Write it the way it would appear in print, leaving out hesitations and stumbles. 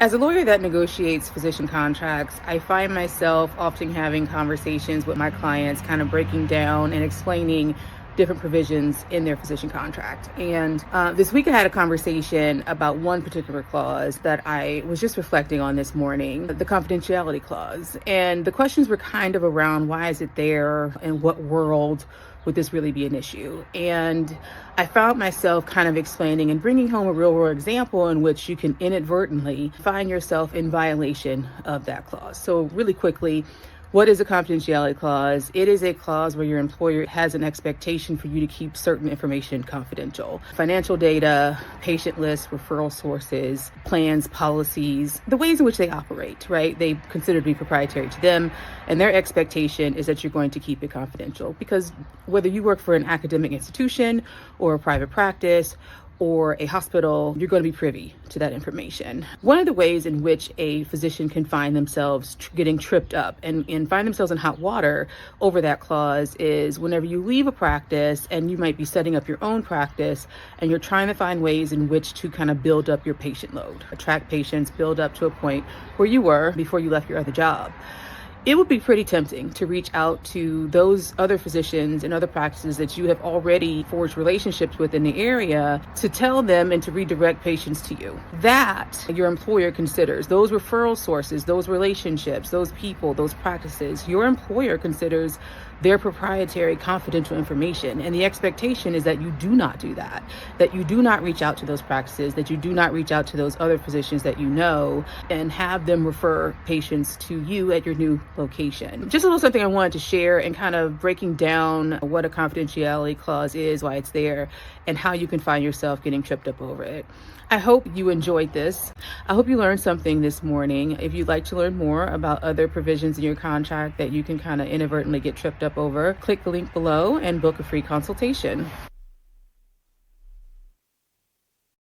As a lawyer that negotiates physician contracts, I find myself often having conversations with my clients, kind of breaking down and explaining different provisions in their physician contract. And this week I had a conversation about one particular clause that I was just reflecting on this morning, the confidentiality clause. And the questions were kind of around, why is it there? In what world would this really be an issue? And I found myself kind of explaining and bringing home a real world example in which you can inadvertently find yourself in violation of that clause. So really quickly, what is a confidentiality clause? It is a clause where your employer has an expectation for you to keep certain information confidential. Financial data, patient lists, referral sources, plans, policies, the ways in which they operate, right? They consider to be proprietary to them, and their expectation is that you're going to keep it confidential, because whether you work for an academic institution or a private practice or a hospital, you're going to be privy to that information. One of the ways in which a physician can find themselves getting tripped up and find themselves in hot water over that clause is whenever you leave a practice and you might be setting up your own practice and you're trying to find ways in which to kind of build up your patient load, attract patients, build up to a point where you were before you left your other job. It would be pretty tempting to reach out to those other physicians and other practices that you have already forged relationships with in the area to tell them and to redirect patients to you. That your employer considers, those referral sources, those relationships, those people, those practices, your employer considers their proprietary confidential information. And the expectation is that you do not do that you do not reach out to those practices, that you do not reach out to those other physicians that you know and have them refer patients to you at your new location. Just a little something I wanted to share and kind of breaking down what a confidentiality clause is, why it's there, and how you can find yourself getting tripped up over it. I hope you enjoyed this. I hope you learned something this morning. If you'd like to learn more about other provisions in your contract that you can kind of inadvertently get tripped up over, click the link below and book a free consultation.